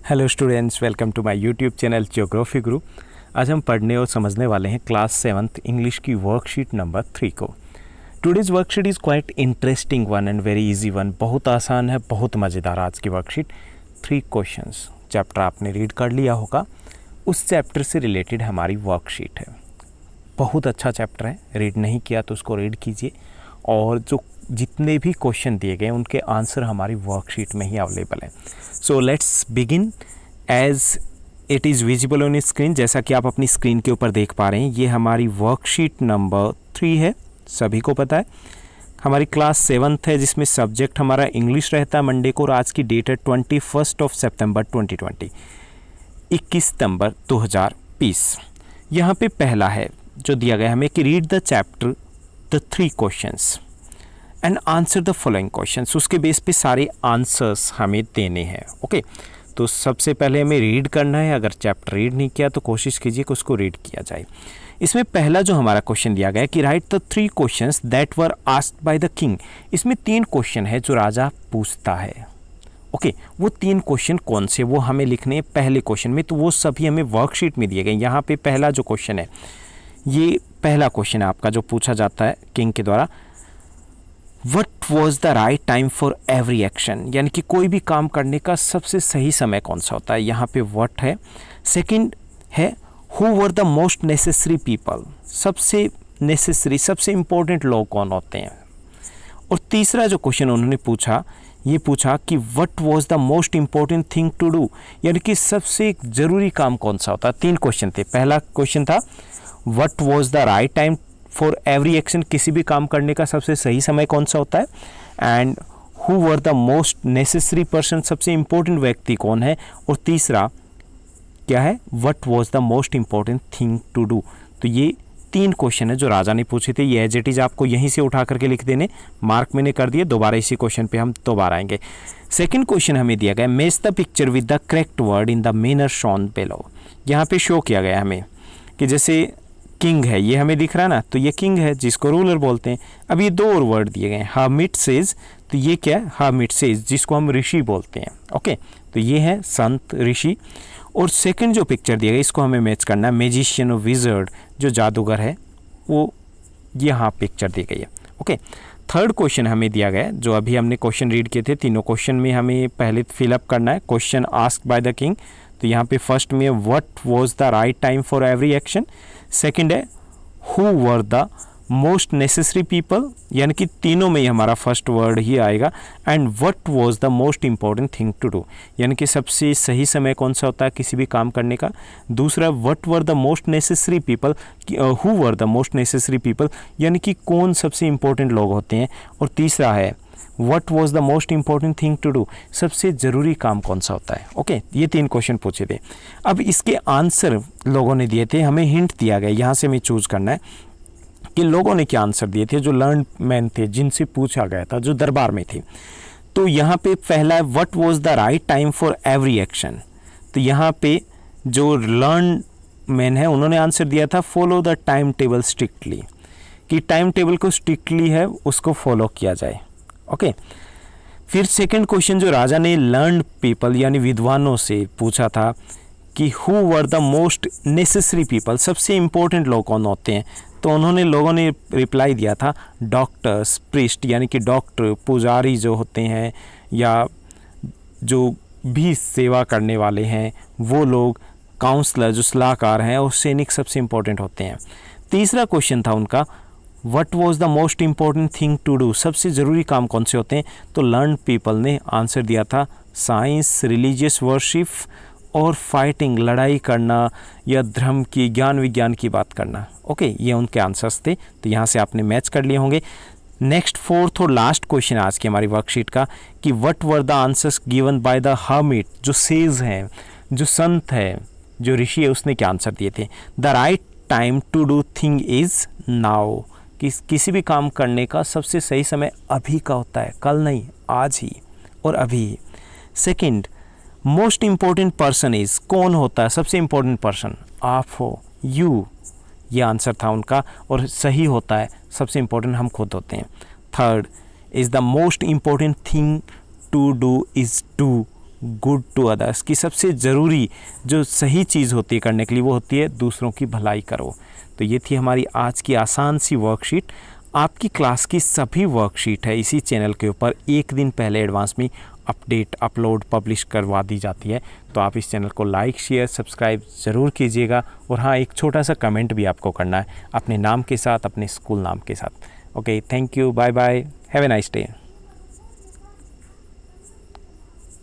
Hello students, welcome to my YouTube channel geography Guru. आज हम पढ़ने और समझने वाले हैं क्लास 7th इंग्लिश की वर्कशीट नंबर 3 को। Today's worksheet is quite interesting one and very easy one. बहुत आसान है, बहुत मज़ेदार आज की वर्कशीट। 3 क्वेश्चंस चैप्टर आपने रीड कर लिया होगा, उस चैप्टर से रिलेटेड हमारी वर्कशीट है। बहुत अच्छा चैप्टर है, रीड नहीं किया तो उसको रीड कीजिए। और जो जितने भी क्वेश्चन दिए गए उनके आंसर हमारी वर्कशीट में ही अवेलेबल है। So let's begin as it is visible on screen. जैसा कि आप अपनी स्क्रीन के ऊपर देख पा रहे हैं, ये हमारी वर्कशीट नंबर 3 है, सभी को पता है। हमारी क्लास 7th है, जिसमें सब्जेक्ट हमारा इंग्लिश रहता है मंडे को। और आज की डेट है 21 सितंबर 2020, 21 सितंबर 2020। यहाँ पे पहला है जो दिया गया हमें कि read the chapter the 3 questions and answer the following questions. उसके बेस पे सारे आंसर्स हमें देने हैं। ओके, तो सबसे पहले हमें रीड करना है। अगर चैप्टर रीड नहीं किया तो कोशिश कीजिए कि उसको रीड किया जाए। इसमें पहला जो हमारा क्वेश्चन दिया गया है कि right the 3 questions that were asked by the king. इसमें 3 क्वेश्चन है जो राजा पूछता है। ओके, वो 3 क्वेश्चन कौन से वो हमें लिखने हैं पहले क्वेश्चन में, तो वो सभी हमें वर्कशीट में दिए गए। यहाँ पे पहला जो क्वेश्चन है, ये पहला क्वेश्चन है आपका जो पूछा जाता है किंग के द्वारा। What was the right time for every action? यानी कि कोई भी काम करने का सबसे सही समय कौन सा होता है। यहाँ पे what है। सेकंड है who were the most necessary people? सबसे नेसेसरी, सबसे इम्पोर्टेंट लोग कौन होते हैं। और तीसरा जो क्वेश्चन उन्होंने पूछा, ये पूछा कि what was the most important thing to do? यानी कि सबसे ज़रूरी काम कौन सा होता है। 3 क्वेश्चन थे। पहला क्वेश्चन था what was the right time for every action, किसी भी काम करने का सबसे सही समय कौन सा होता है। And who were the most necessary person, सबसे इम्पोर्टेंट व्यक्ति कौन है। और तीसरा क्या है, what was the most important thing to do. तो ये 3 क्वेश्चन है जो राजा ने पूछे थे। ये एज इट इज आपको यहीं से उठा करके लिख देने, मार्क मैंने कर दिए। दोबारा इसी क्वेश्चन पे हम दोबारा आएंगे। सेकंड क्वेश्चन हमें दिया गया match the picture with the correct word in the manner shown below. यहाँ पे शो किया गया हमें कि जैसे किंग है, ये हमें दिख रहा है ना, तो ये किंग है जिसको रूलर बोलते हैं। अब ये 2 और वर्ड दिए गए हैं, हर्मिट सेज, तो ये क्या है, हर्मिट सेज जिसको हम ऋषि बोलते हैं। ओके, तो ये है संत ऋषि। और सेकंड जो पिक्चर दिया गया, इसको हमें मैच करना है, मैजिशियन और विजर्ड जो जादूगर है, वो यहाँ पिक्चर दी गई है। ओके, थर्ड क्वेश्चन हमें दिया गया जो अभी हमने क्वेश्चन रीड किए थे। तीनों क्वेश्चन में हमें पहले फिलअप करना है question asked by the king. तो यहाँ पे फर्स्ट में what was the right time for every action. Second है who were the most necessary people, यानी कि तीनों में ही हमारा फर्स्ट वर्ड ही आएगा। And what was the most important thing to do, यानी कि सबसे सही समय कौन सा होता है किसी भी काम करने का। दूसरा what were the most necessary people, who were the most necessary people, यानी कि कौन सबसे इम्पोर्टेंट लोग होते हैं। और तीसरा है what was the most important thing to do, सबसे ज़रूरी काम कौन सा होता है। ओके, ये 3 क्वेश्चन पूछे थे। अब इसके आंसर लोगों ने दिए थे, हमें हिंट दिया गया, यहाँ से हमें चूज़ करना है कि लोगों ने क्या आंसर दिए थे, जो लर्न मैन थे, जिनसे पूछा गया था, जो दरबार में थे। तो यहाँ पे पहला है what was the right time for every action. तो यहाँ पे जो लर्न मैन है उन्होंने आंसर दिया था follow the time table strictly, कि टाइम टेबल को स्ट्रिक्टली है उसको फॉलो किया जाए। ओके, फिर सेकंड क्वेश्चन जो राजा ने लर्नड पीपल यानी विद्वानों से पूछा था कि who were the most necessary people, सबसे इम्पोर्टेंट लोग कौन होते हैं। तो उन्होंने लोगों ने रिप्लाई दिया था डॉक्टर्स, प्रीस्ट, यानी कि डॉक्टर, पुजारी जो होते हैं या जो भी सेवा करने वाले हैं वो लोग, काउंसलर जो सलाहकार हैं, और सैनिक सबसे इम्पोर्टेंट होते हैं। तीसरा क्वेश्चन था उनका what was the most important thing to do, सबसे ज़रूरी काम कौन से होते हैं। तो लर्न पीपल ने आंसर दिया था साइंस, रिलीजियस वर्शिप और फाइटिंग, लड़ाई करना या धर्म की, ज्ञान विज्ञान की बात करना। ओके, ये उनके आंसर्स थे। तो यहाँ से आपने मैच कर लिए होंगे। नेक्स्ट फोर्थ और लास्ट क्वेश्चन आज की हमारी वर्कशीट का कि what were the answers given by the hermit, जो सेज हैं, जो संत है, जो ऋषि है, उसने क्या आंसर दिए थे। The right time to do thing is now, किसी भी काम करने का सबसे सही समय अभी का होता है, कल नहीं, आज ही और अभी। Second, most important person is, कौन होता है सबसे इम्पोर्टेंट पर्सन, आप हो, यू, ये आंसर था उनका। और सही होता है सबसे इम्पोर्टेंट हम खुद होते हैं। Third is the most important thing to do is do, good to others, कि सबसे ज़रूरी जो सही चीज़ होती है करने के लिए वो होती है दूसरों की भलाई करो। तो ये थी हमारी आज की आसान सी वर्कशीट। आपकी क्लास की सभी वर्कशीट है इसी चैनल के ऊपर एक दिन पहले एडवांस में अपडेट, अपलोड, पब्लिश करवा दी जाती है। तो आप इस चैनल को लाइक, शेयर, सब्सक्राइब ज़रूर कीजिएगा। और हाँ, एक छोटा सा कमेंट भी आपको करना है अपने नाम के साथ, अपने स्कूल नाम के साथ। Okay, thank you, bye bye, have a nice day.